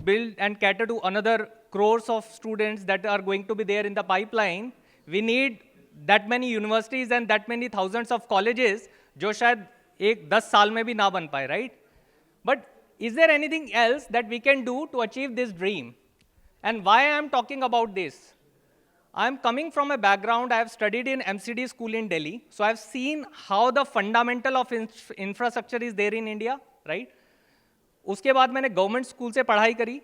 build and cater to another crores of students that are going to be there in the pipeline, we need that many universities and that many thousands of colleges, जो शायद 10 साल में भी ना बन पाए, right? But is there anything else that we can do to achieve this dream? And why I am talking about this? I am coming from a background, I have studied in MCD school in Delhi, so I have seen how the fundamental of infrastructure is there in India, right? उसके बाद मैंने government school से पढ़ाई करी.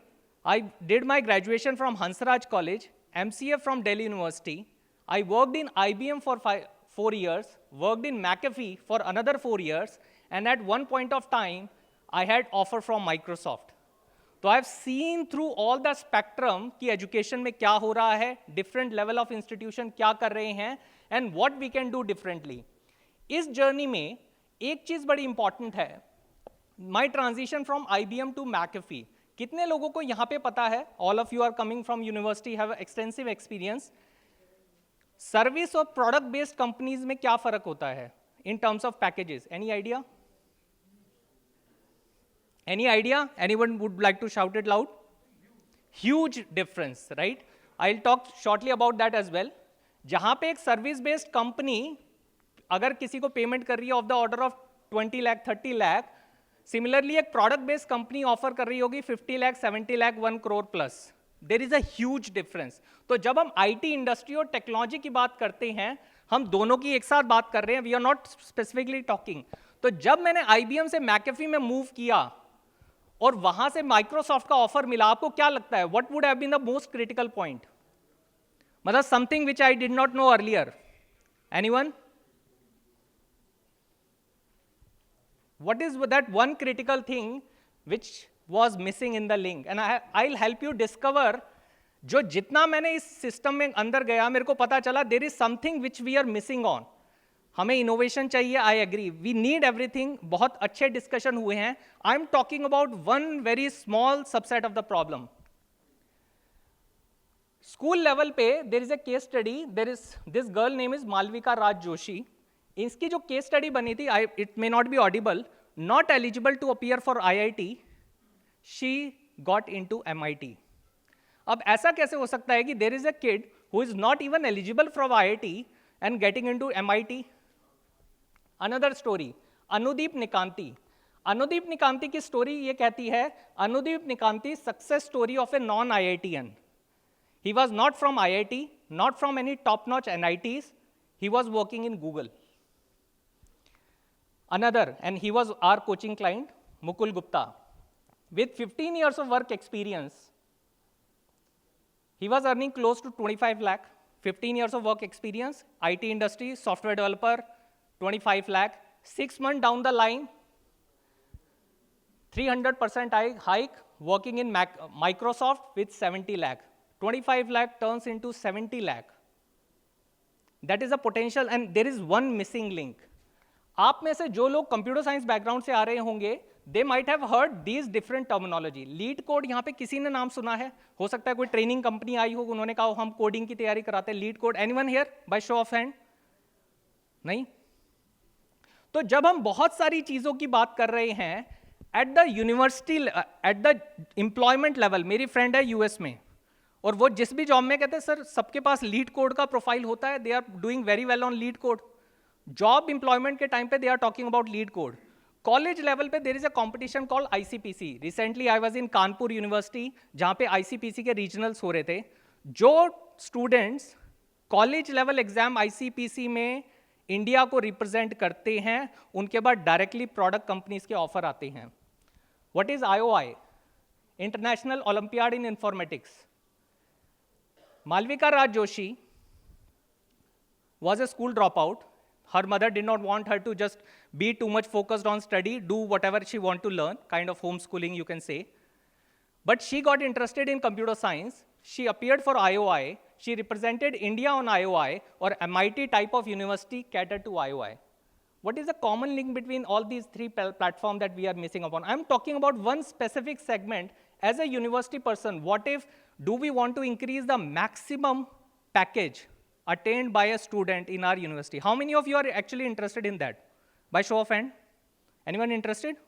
I did my graduation from Hansraj College, MCA from Delhi University. I worked in IBM for 4 years, worked in McAfee for another 4 years, and at one point of time, I had offer from Microsoft. तो I have seen through all the spectrum कि education में क्या हो रहा है, different level of institution क्या कर रहे हैं, and what we can do differently. इस जर्नी में एक चीज बड़ी इंपॉर्टेंट है, my transition from IBM to McAfee. कितने लोगों को यहाँ पे पता है, all of you are coming from university, have extensive experience, service और प्रोडक्ट बेस्ड कंपनीज में क्या फर्क होता है in terms of packages? Any idea? Any idea? Anyone would like to shout it loud? Huge difference, right? I'll talk shortly about that as well. जहाँ पे एक service based company अगर किसी को पेमेंट कर रही है of the order of 20 lakh 30 lakh, similarly एक प्रोडक्ट बेस्ड कंपनी ऑफर कर रही होगी 50 lakh 70 lakh 1 crore plus. There is a huge difference. तो जब हम IT इंडस्ट्री और टेक्नोलॉजी की बात करते हैं, हम दोनों की एक साथ बात कर रहे हैं, we are not specifically talking. तो जब मैंने IBM से McAfee में मूव किया और वहां से माइक्रोसॉफ्ट का ऑफर मिला, आपको क्या लगता है what would have been the most critical point? मतलब something which I did not know earlier. Anyone? What is that one critical thing which was missing in the link? And I will help you discover. जो जितना मैंने इस system में अंदर गया, मेरे को पता चला there is something which we are missing on. हमें इनोवेशन चाहिए, I agree, we need everything. बहुत अच्छे डिस्कशन हुए हैं. I am talking about one very small subset of the problem. School level पे there is a case study, there is this girl name is Malvika Raj Joshi. इसकी जो case study बनी थी, it may not be audible, not eligible to appear for IIT, she got into MIT. अब ऐसा कैसे हो सकता है कि there is a kid who is not even eligible for IIT and getting into MIT? Another story, Anudeep Nikanti. Anudeep Nikanti की story ये कहती है, Anudeep Nikanti success story of a non IITian. He was not from IIT, not from any top-notch NITs. He was working in Google. Another, and he was our coaching client, Mukul Gupta. With 15 years of work experience, he was earning close to 25 lakh. 15 years of work experience, IT industry, software developer, 25 lakh. 6 months down the line, 300% hike, working in Microsoft with 70 lakh. 25 lakh turns into 70 lakh. That is a potential, and there is one missing link. आप में से जो लोग computer science background से आ रहे होंगे, they might have heard these different terminology. Leet code यहाँ पे किसी ने नाम सुना है? हो सकता है कोई ट्रेनिंग कंपनी आई हो, उन्होंने कहा हम कोडिंग की तैयारी कराते हैं, leet code. Anyone here bye show off hand? नहीं? तो जब हम बहुत सारी चीजों की बात कर रहे हैं at the university, at the employment level, मेरी फ्रेंड है US में, और वो जिस भी जॉब में कहते हैं सर सबके पास लीड कोड का प्रोफाइल होता है, they are doing very well on LeetCode. Job employment के टाइम पे they are talking about LeetCode. College level पे there is a competition called ICPC. Recently I was in Kanpur university, जहां पे ICPC के regionals हो रहे थे. जो students college level exam ICPC में इंडिया को रिप्रेजेंट करते हैं, उनके बाद डायरेक्टली प्रोडक्ट कंपनीज के ऑफर आते हैं. What is IOI? International olympiad in informatics. Malvika Raj Joshi was a school dropout. Her mother did not want her to just be too much focused on study, do whatever she want to learn, kind of homeschooling you can say. But she got interested in computer science. She appeared for IOI. She represented India on IOI, or MIT type of university catered to IOI. What is the common link between all these three platforms that we are missing upon? I'm talking about one specific segment. As a university person, what if do we want to increase the maximum package attained by a student in our university? How many of you are actually interested in that? By show of hand? Anyone interested?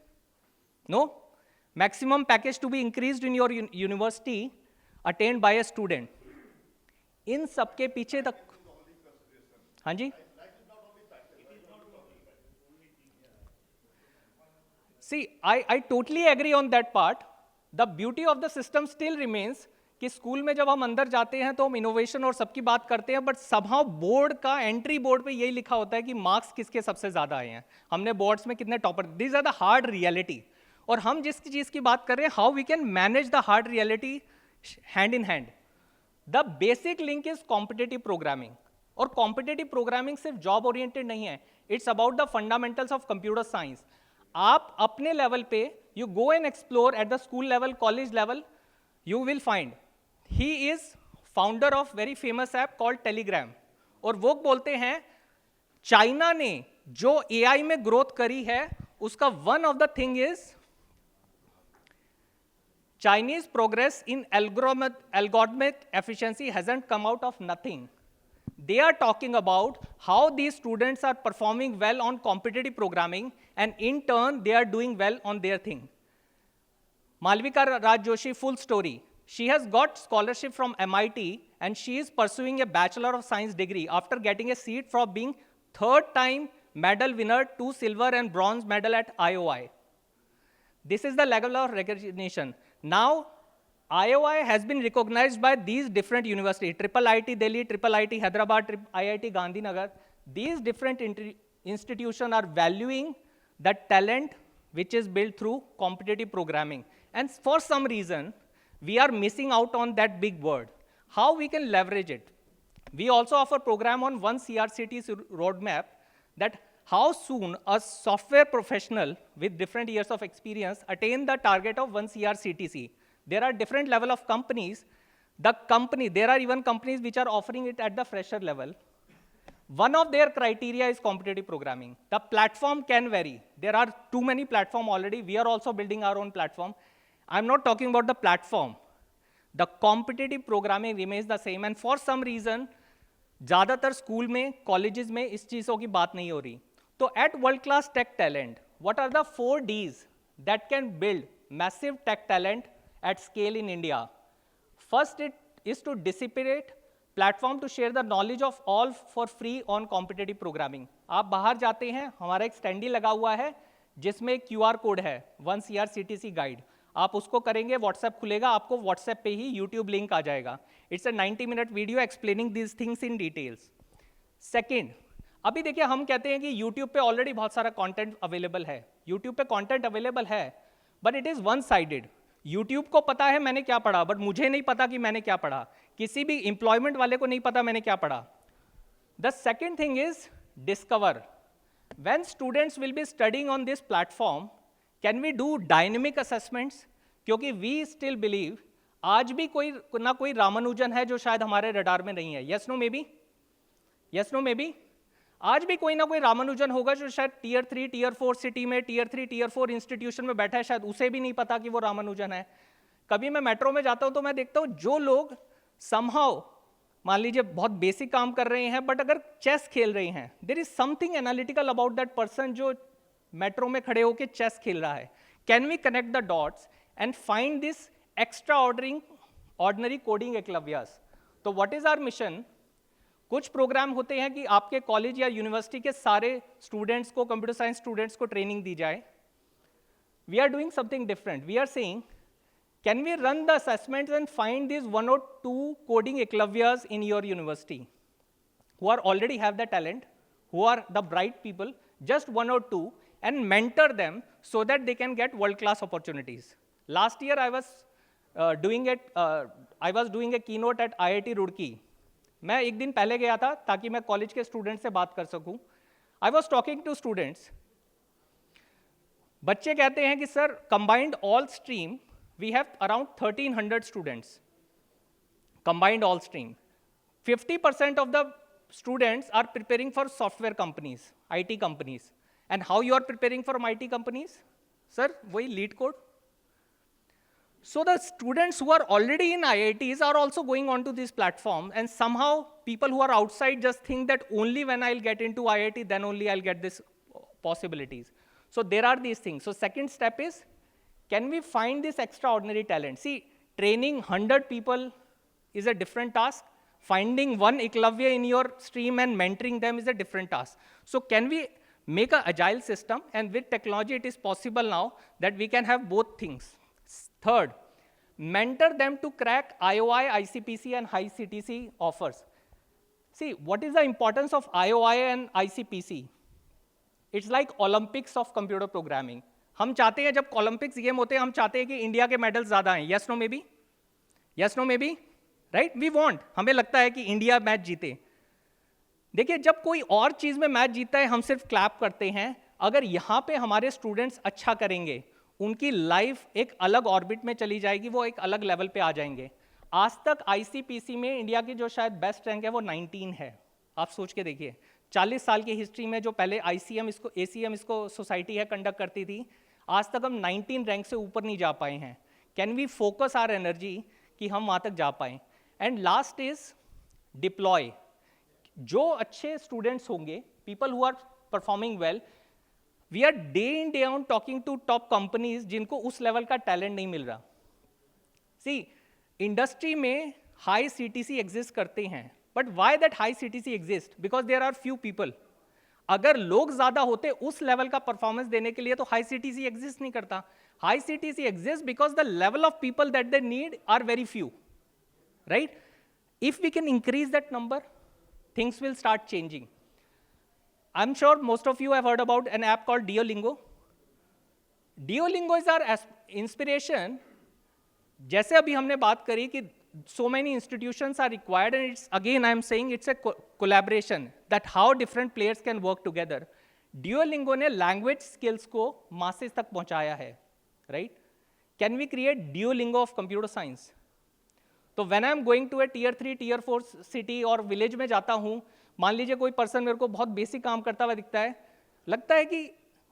No? Maximum package to be increased in your university attained by a student. इन सबके पीछे तक, हाँ जी, see, I totally agree on that part. The beauty of the system still remains कि school में जब हम अंदर जाते हैं तो हम इनोवेशन और सबकी बात करते हैं, बट somehow बोर्ड का एंट्री बोर्ड पे यही लिखा होता है कि मार्क्स किसके सबसे ज्यादा आए हैं, हमने बोर्ड्स में कितने topper. This are the hard reality. और हम जिस चीज की बात कर रहे हैं, how we can manage the hard reality hand in hand. The basic link is competitive programming. और कॉम्पिटेटिव प्रोग्रामिंग सिर्फ जॉब ओरिएंटेड नहीं है, it's about the fundamentals of computer science. आप अपने लेवल पे you go and explore at the school level, college level, you will find he is founder of very famous app called Telegram. और वो बोलते हैं China ने जो AI में ग्रोथ करी है उसका one of the thing is Chinese progress in algorithmic efficiency hasn't come out of nothing. They are talking about how these students are performing well on competitive programming, and in turn, they are doing well on their thing. Malvika Raj Joshi, full story. She has got scholarship from MIT, and she is pursuing a Bachelor of Science degree after getting a seat for being third-time medal winner, 2 silver and bronze medal at IOI. This is the level of recognition. Now, IOI has been recognized by these different universities, Triple IIT Delhi, Triple IIT Hyderabad, IIT Gandhinagar. These different institutions are valuing the talent which is built through competitive programming. And for some reason, we are missing out on that big word. How we can leverage it? We also offer program on one CRCT's roadmap that how soon a software professional with different years of experience attain the target of 1 CRCTC. There are different level of companies. There are even companies which are offering it at the fresher level. One of their criteria is competitive programming. The platform can vary. There are too many platforms already. We are also building our own platform. I'm not talking about the platform. The competitive programming remains the same, and for some reason, ज़्यादातर school में, colleges में इस चीज़ों की बात नहीं हो रही. So at World Class Tech Talent, what are the 4 Ds that can build massive tech talent at scale in India? First, it is to disseminate platform to share the knowledge of all for free on competitive programming. आप बाहर जाते हैं, हमारा एक standi लगा हुआ है जिसमें QR कोड है, 1 CRCTC गाइड. आप उसको करेंगे, व्हाट्सएप खुलेगा, आपको व्हाट्सएप पे ही यूट्यूब लिंक आ जाएगा. It's a 90-minute video explaining these things in details. Second, अभी देखिए हम कहते हैं कि YouTube पे ऑलरेडी बहुत सारा कंटेंट अवेलेबल है. YouTube पे कंटेंट अवेलेबल है, but it is one sided. YouTube को पता है मैंने क्या पढ़ा, बट मुझे नहीं पता कि मैंने क्या पढ़ा. किसी भी एम्प्लॉयमेंट वाले को नहीं पता मैंने क्या पढ़ा. The second thing is discover. When students will be studying on this platform, can we do dynamic assessments? क्योंकि वी स्टिल बिलीव आज भी कोई ना कोई रामानुजन है जो शायद हमारे रडार में नहीं है. Yes no maybe, yes no maybe. आज भी कोई ना कोई रामानुजन होगा जो शायद टियर 3, टियर 4 सिटी में, टियर 3, टियर 4 इंस्टीट्यूशन में बैठा है, शायद उसे भी नहीं पता कि वो रामानुजन है. कभी मैं मेट्रो में जाता हूं तो मैं देखता हूं जो लोग समहाउ मान लीजिए बहुत बेसिक काम कर रहे हैं, बट अगर चेस खेल रहे हैं, there is something analytical about that person जो मेट्रो में खड़े होकर चेस खेल रहा है. Can we connect the dots and find this extra ordinary coding Eklavyas? तो व्हाट इज आवर मिशन? कुछ प्रोग्राम होते हैं कि आपके कॉलेज या यूनिवर्सिटी के सारे स्टूडेंट्स को, कंप्यूटर साइंस स्टूडेंट्स को ट्रेनिंग दी जाए. We are doing something different. We are saying, can we run the assessments and find this 1 or 2 coding Eklavyas in your university who are already have the talent, who are the bright people, just 1 or 2, and mentor them so that they can get world-class opportunities. Last year I was doing a keynote at IIT Roorkee. मैं एक दिन पहले गया था ताकि मैं college के student से बात कर सकूं. I was talking to students. बच्चे कहते हैं कि sir combined all stream we have around 1300 students. Combined all stream 50% of the students are preparing for software companies, IT companies. And how you are preparing for IT companies? Sir वही LeetCode. So the students who are already in IITs are also going on to this platform, and somehow people who are outside just think that only when I'll get into IIT, then only I'll get this possibilities. So there are these things. So second step is, can we find this extraordinary talent? See, training 100 people is a different task. Finding one Eklavya in your stream and mentoring them is a different task. So can we make an agile system? And with technology, it is possible now that we can have both things. Third, mentor them to crack IOI, ICPC, and high CTC offers. See, what is the importance of IOI and ICPC? It's like Olympics of computer programming. हम चाहते हैं जब Olympics game होते हैं हम चाहते हैं कि इंडिया के मेडल्स ज़्यादा हैं. Yes no maybe, yes no maybe, right? We want, हमें लगता है कि इंडिया मैच जीते. देखिए, जब कोई और चीज़ में मैच जीतता है हम सिर्फ क्लैप करते हैं. अगर यहाँ पे हमारे स्टूडेंट्स अच्छा करेंगे, उनकी लाइफ एक अलग ऑर्बिट में चली जाएगी, वो एक अलग लेवल पे आ जाएंगे. आज तक ICPC में इंडिया की जो शायद बेस्ट रैंक है वो 19 है. आप सोच के देखिए, 40 साल की हिस्ट्री में जो पहले ACM इसको सोसाइटी है कंडक्ट करती थी, आज तक हम 19 रैंक से ऊपर नहीं जा पाए हैं. Can we focus our energy कि हम वहाँ तक जा पाएँ? And last is deploy. जो अच्छे स्टूडेंट्स होंगे, people who are performing well, we are day in day out talking to top companies जिनको उस लेवल का टैलेंट नहीं मिल रहा. सी, इंडस्ट्री में हाई CTC एग्जिस्ट करते हैं, but why that high CTC exist? Because there are few people. अगर लोग ज्यादा होते उस लेवल का परफॉर्मेंस देने के लिए तो हाई CTC एग्जिस्ट नहीं करता. High CTC exist because the level of people that they need are very few, right? If we can increase that number, things will start changing. I'm sure most of you have heard about an app called Duolingo. Duolingo is our inspiration. जैसे अभी हमने बात करी कि so many institutions are required, and it's again I'm saying it's a collaboration that how different players can work together. Duolingo ने language skills को masses तक पहुंचाया है, right? Can we create Duolingo of computer science? तो when I'm going to a tier 3, tier 4 city और village में जाता हूँ, मान लीजिए कोई पर्सन मेरे को बहुत बेसिक काम करता हुआ दिखता है, लगता है कि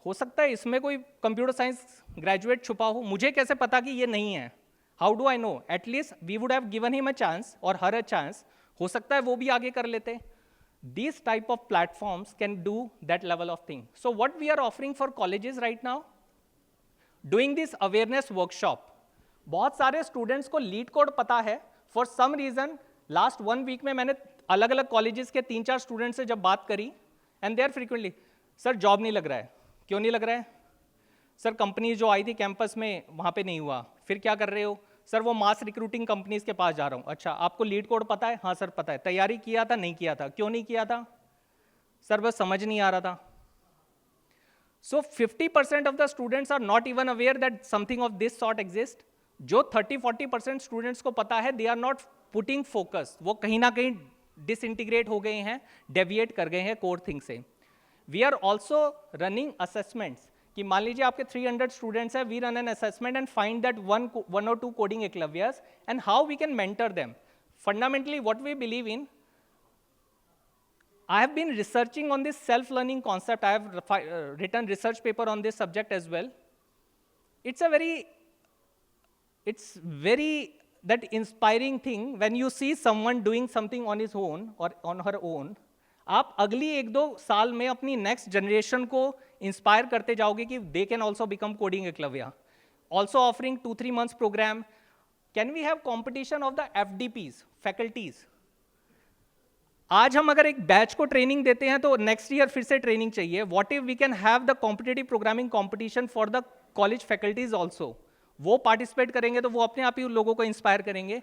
हो सकता है इसमें कोई कंप्यूटर साइंस ग्रेजुएट छुपा हो, मुझे कैसे पता कि ये नहीं है? How do I know? At least we would have given him a chance और हर अ चांस. हो सकता है वो भी आगे कर लेते. These type of platforms can do that level of thing. So what we are offering for colleges right now, doing this awareness workshop. बहुत सारे स्टूडेंट्स को लीड कोड पता है. For some reason last 1 week में मैंने अलग अलग colleges के 3-4 स्टूडेंट्स से जब बात करी, and they are frequently, sir job नहीं लग रहा है. क्यों नहीं लग रहा है? सर कंपनी जो आई थी कैंपस में वहाँ पे नहीं हुआ. फिर क्या कर रहे हो? सर वो मास रिक्रूटिंग कंपनीज के पास जा रहा हूँ. अच्छा, आपको लीड कोड पता है? हाँ सर पता है. तैयारी किया था? नहीं किया था. क्यों नहीं किया था? सर बस समझ नहीं आ रहा था. So 50% of the students are not even aware that something of this sort exists. जो 30-40% स्टूडेंट्स को पता है, they are not putting focus. वो कहीं ना कहीं डिसइंटीग्रेट हो गए हैं, डेविएट कर गए हैं कोर थिंग से. We are also running assessments कि मान लीजिए आपके 300 स्टूडेंट्स हैं, we run an assessment and find that one or two coding Eklavyas and how we can mentor them. Fundamentally what we believe in, I have been researching on this self-learning concept. I have written research paper on this subject as well. It's very that inspiring thing when you see someone doing something on his own or on her own. आप अगली 1-2 साल में अपनी next generation को inspire करते जाओगे कि they can also become coding eklavya. Also offering 2-3 months program. Can we have competition of the FDPs, faculties? आज हम अगर एक बैच को ट्रेनिंग देते हैं तो नेक्स्ट ईयर फिर से ट्रेनिंग चाहिए. What if we can have the competitive programming competition for the college faculties also? वो पार्टिसिपेट करेंगे तो वो अपने आप ही उन लोगों को इंस्पायर करेंगे.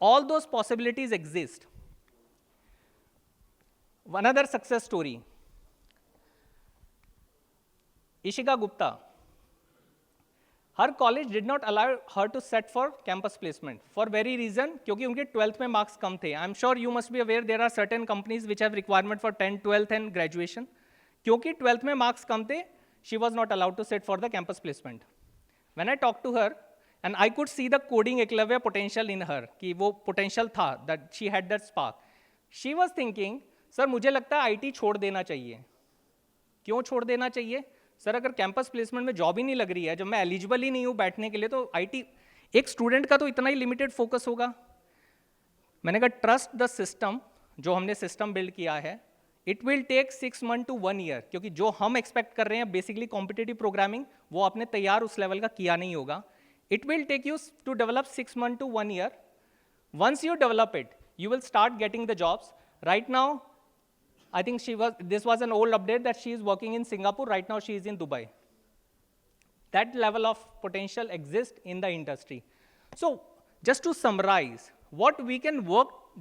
All those possibilities exist. One other success story, Ishika Gupta. Her college did not allow her to sit for campus placement for very reason, क्योंकि उनके 12th में मार्क्स कम थे. I am sure you must be aware there are certain companies which have requirement for 10th, 12th and graduation. क्योंकि 12th में marks कम थे, she was not allowed to sit for the campus placement. When I talk to her and I could see the coding Eklavya potential in her, कि वो potential था, that she had that spark. She was thinking, sir मुझे लगता है IT छोड़ देना चाहिए. क्यों छोड़ देना चाहिए? सर अगर कैंपस प्लेसमेंट में जॉब ही नहीं लग रही है, जब मैं एलिजिबल ही नहीं हूँ बैठने के लिए, तो आईटी, एक स्टूडेंट का तो इतना ही लिमिटेड फोकस होगा. मैंने कहा ट्रस्ट द सिस्टम. जो हमने सिस्टम बिल्ड किया है, it will take 6 months to 1 year, क्योंकि जो हम एक्सपेक्ट कर रहे हैं बेसिकली कॉम्पिटिटिव प्रोग्रामिंग, वो आपने तैयार उस लेवल का किया नहीं होगा. It will take you to develop 6 months to 1 year. Once you develop it, you will start getting the jobs. Right now, I think this was an old update that she is working in Singapore. Right now, she is in Dubai. That level of potential exists in the industry. So just to summarize, what we can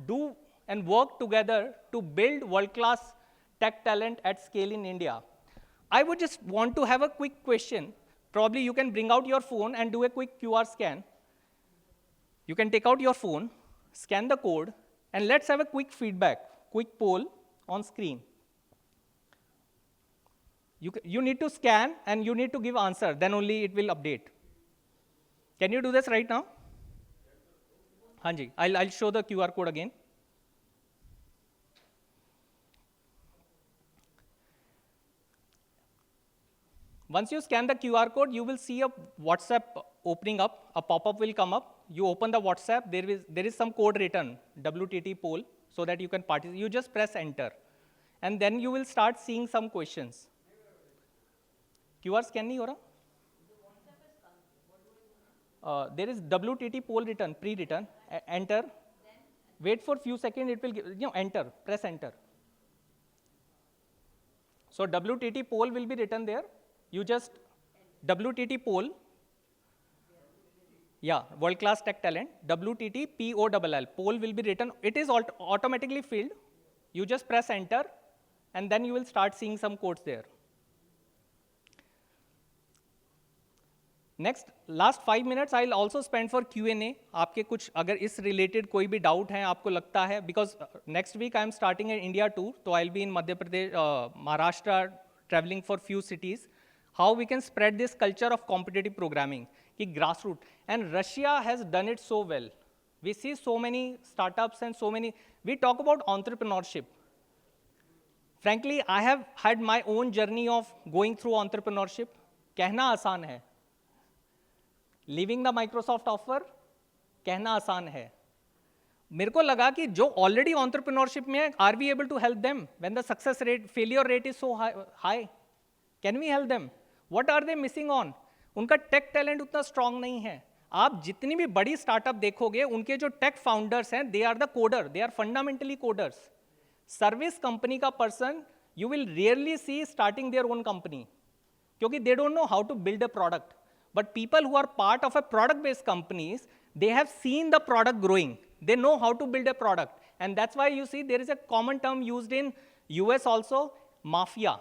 do and work together to build world-class tech talent at scale in India. I would just want to have a quick question. Probably you can bring out your phone and do a quick QR scan. You can take out your phone, scan the code, and let's have a quick feedback, quick poll on screen. You need to scan and you need to give answer, then only it will update. Can you do this right now? Hanji, I'll show the QR code again. Once you scan the QR code, you will see a WhatsApp opening up, a pop-up will come up. You open the WhatsApp, there is some code written, WTT poll, so that you can participate. You just press enter. And then you will start seeing some questions. QR scan nahi ho raha? There is WTT poll written, pre-written, enter. Wait for few seconds, it will give, enter, press enter. So WTT poll will be written there. You just, WTT poll, yeah, world-class tech talent, WTT POLL, poll will be written. It is automatically filled. You just press enter, and then you will start seeing some codes there. Next, last 5 minutes I'll also spend for Q&A. आपके कुछ अगर इस related कोई भी doubt है आपको लगता है, because next week I am starting an India tour, तो I'll be in Madhya Pradesh, Maharashtra, traveling for few cities. How we can spread this culture of competitive programming, कि grassroots, and Russia has done it so well. We see so many startups and so many. We talk about entrepreneurship. Frankly, I have had my own journey of going through entrepreneurship. कहना आसान है. Leaving the Microsoft offer, कहना आसान है. मेरे को लगा कि जो already entrepreneurship में है, are we able to help them when the success rate, failure rate is so high? Can we help them? What are they missing on? उनका tech talent उतना strong नहीं है. आप जितनी भी बड़ी startup देखोगे, उनके जो tech founders हैं, they are the coder. They are fundamentally coders. Service company का person, you will rarely see starting their own company, क्योंकि they don't know how to build a product. But people who are part of a product-based companies, they have seen the product growing. They know how to build a product. And that's why you see there is a common term used in US also, mafia.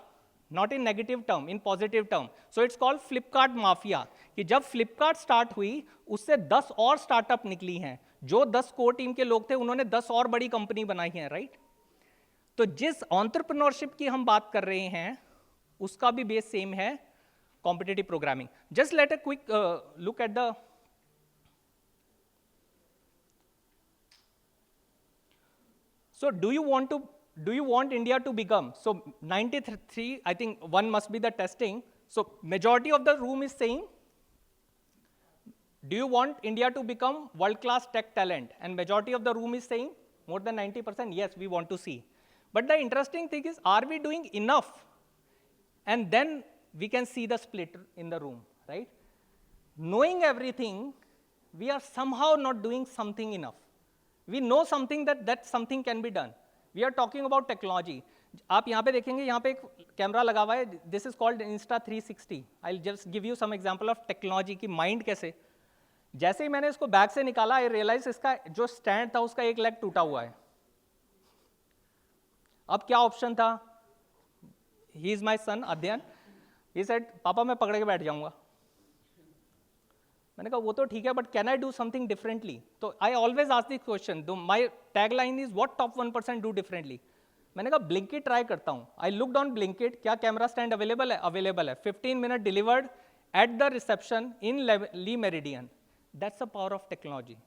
Not in negative term, in positive term. So it's called Flipkart mafia. कि जब Flipkart start हुई, उससे 10 और startup निकली हैं. जो 10 core team के लोग थे, उन्होंने 10 और बड़ी company बनाई हैं, right? तो जिस entrepreneurship की हम बात कर रहे हैं, उसका भी base same है, competitive programming. Just let a quick look at the. So do you want India to become? So 93, I think one must be the testing. So majority of the room is saying, do you want India to become world-class tech talent? And majority of the room is saying, more than 90%, yes, we want to see. But the interesting thing is, are we doing enough? And then we can see the split in the room, right? Knowing everything, we are somehow not doing something enough. We know something that something can be done. We are talking about technology. आप यहाँ पे देखेंगे, यहाँ पे एक camera लगा हुआ है. This is called Insta 360. I'll just give you some example of technology की mind कैसे. जैसे ही मैंने इसको बैग से निकाला, I realized इसका जो स्टैंड था उसका एक लेग टूटा हुआ है. अब क्या ऑप्शन था? He is my son, अध्ययन. He said, पापा मैं पकड़ के बैठ जाऊंगा. मैंने कहा वो तो ठीक है, but can I do something differently? तो I always ask this question. My tagline is what top 1% do differently? मैंने कहा Blinkit ट्राई करता हूँ. I looked on Blinkit, क्या कैमरा स्टैंड अवेलेबल है? अवेलेबल है. 15 minutes delivered at the reception in Lee Meridian. That's the power of technology.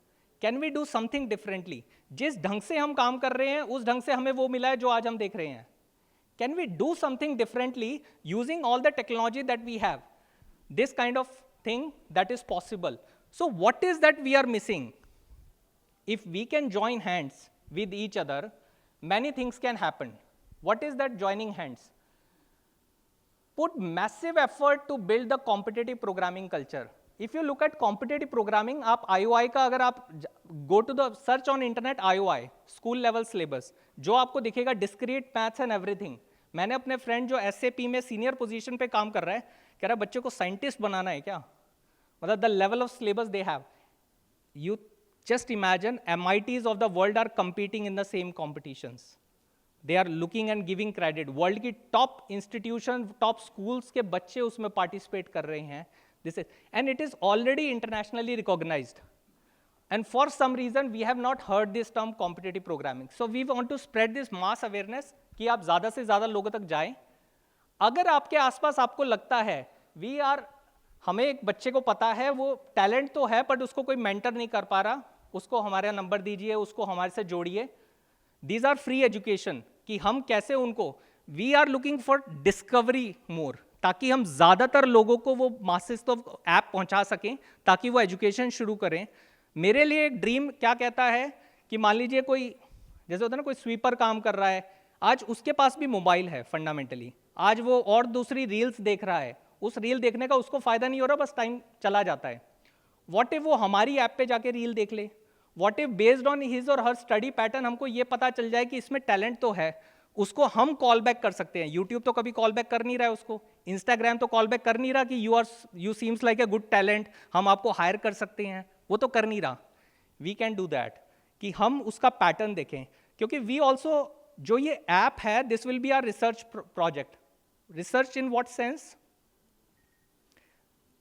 Can we do something differently? जिस ढंग से हम काम कर रहे हैं, उस ढंग से हमें वो मिला है जो आज हम देख रहे हैं. Can we do something differently using all the technology that we have? This kind of thing that is possible. So what is that we are missing? If we can join hands with each other, many things can happen. What is that joining hands? Put massive effort to build the competitive programming culture. If you look at competitive programming, आप IOI का अगर आप go to the search on internet IOI school level syllabus, जो आपको दिखेगा discrete maths and everything. मैंने अपने friend जो SAP में सीनियर पोजीशन पे काम कर रहा है, कह रहा है बच्चे को साइंटिस्ट बनाना है क्या, मतलब the level of syllabus they have. You just imagine MITs of the world are competing in the same competitions. They are looking and giving credit. World की टॉप इंस्टीट्यूशन, टॉप स्कूल्स के बच्चे उसमें participate कर रहे हैं। This is, and it is already internationally recognized. And for some reason, we have not heard this term competitive programming. So we want to spread this mass awareness कि आप ज़्यादा से ज़्यादा लोगों तक जाएं। अगर आपके आसपास आपको लगता है हमें एक बच्चे को पता है वो टैलेंट तो है बट उसको कोई मेंटर नहीं कर पा रहा, उसको हमारा नंबर दीजिए, उसको हमारे से जोड़िए। दीज आर फ्री एजुकेशन कि हम कैसे उनको, we are looking for discovery more, ताकि हम ज़्यादातर लोगों को वो मासेस तो ऐप पहुंचा सकें ताकि वो एजुकेशन शुरू करें। मेरे लिए एक ड्रीम क्या कहता है कि मान लीजिए कोई, जैसे होता है ना कोई स्वीपर काम कर रहा है, आज उसके पास भी मोबाइल है फंडामेंटली, आज वो और दूसरी रील्स देख रहा है, उस रील देखने का उसको फायदा नहीं हो रहा, बस टाइम चला जाता है। व्हाट इफ वो हमारी ऐप पे जाके रील देख ले, what if based on his और हर स्टडी पैटर्न हमको ये पता चल जाए कि इसमें टैलेंट तो है, उसको हम कॉल बैक कर सकते हैं। यूट्यूब तो कभी कॉल बैक कर नहीं रहा है उसको, इंस्टाग्राम तो कॉल बैक कर नहीं रहा कि you seems like a good talent, हम आपको हायर कर सकते हैं, वो तो कर नहीं रहा। वी कैन डू दैट कि हम उसका पैटर्न देखें, क्योंकि वी ऑल्सो, जो ये ऐप है, this will be our research project. Research in what sense?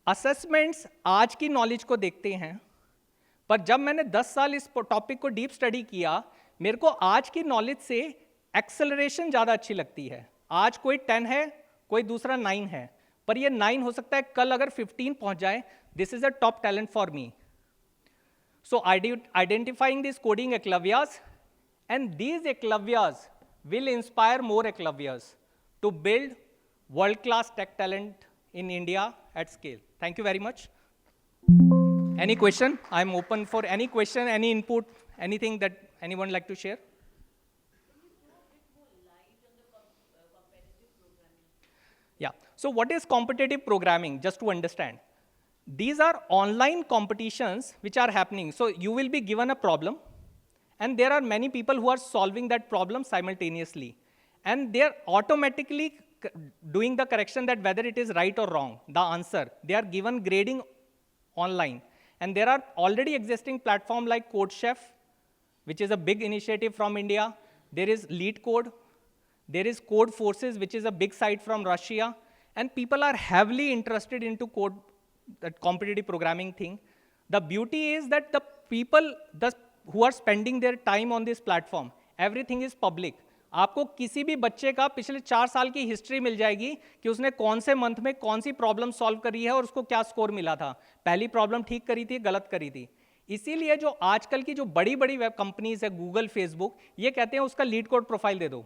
Assessments आज की नॉलेज को देखते हैं, पर जब मैंने 10 साल इस टॉपिक को डीप स्टडी किया, मेरे को आज की नॉलेज से एक्सेलरेशन ज़्यादा अच्छी लगती है। आज कोई 10 है, कोई दूसरा 9 है, पर ये 9 हो सकता है कल अगर 15 पहुंच जाए, this is a top talent for me. So identifying this coding Eklavyas, and these Eklavyas will inspire more eklavya's to build world-class tech talent in India at scale. Thank you very much. Any question? I'm open for any question, any input, anything that anyone like to share. Yeah. So what is competitive programming? Just to understand, these are online competitions which are happening. So you will be given a problem, and there are many people who are solving that problem simultaneously, and they are automatically doing the correction that whether it is right or wrong, the answer. They are given grading online, and there are already existing platform like CodeChef, which is a big initiative from India. There is LeetCode. There is Codeforces, which is a big site from Russia, and people are heavily interested into code, that competitive programming thing. The beauty is that the people, who are spending their time on this platform, everything is public. आपको किसी भी बच्चे का पिछले 4 साल की history मिल जाएगी कि उसने कौन से मंथ में कौन सी प्रॉब्लम सॉल्व करी है और उसको क्या स्कोर मिला था, पहली प्रॉब्लम ठीक करी थी, गलत करी थी। इसीलिए जो आजकल की जो बड़ी बड़ी वेब कंपनीज है, गूगल, फेसबुक, ये कहते हैं उसका LeetCode प्रोफाइल दे दो।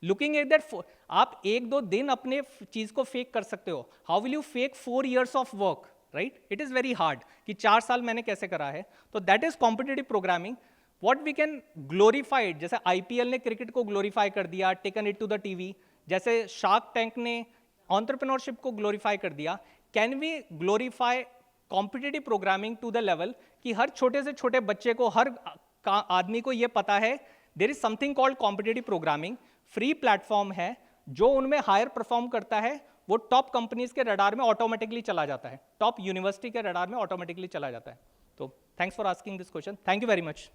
लुकिंग एट दैट, आप 1-2 दिन अपने चीज को फेक कर सकते हो, how will you fake 4 years of work, right? It is very hard कि 4 साल मैंने कैसे करा है। तो that is competitive programming. What we can glorify, जैसे IPL ने क्रिकेट को ग्लोरीफाई कर दिया, taken it to the TV, जैसे शार्क टैंक ने एंटरप्रेन्योरशिप को ग्लोरीफाई कर दिया, can we glorify competitive programming to the level कि हर छोटे से छोटे बच्चे को, हर आदमी को ये पता है there is something called competitive programming. Free platform है, जो उनमें हायर परफॉर्म करता है वो टॉप कंपनीज के रडार में ऑटोमेटिकली चला जाता है, टॉप यूनिवर्सिटी के रडार में ऑटोमेटिकली चला जाता है। तो thanks for asking this question, thank you very much.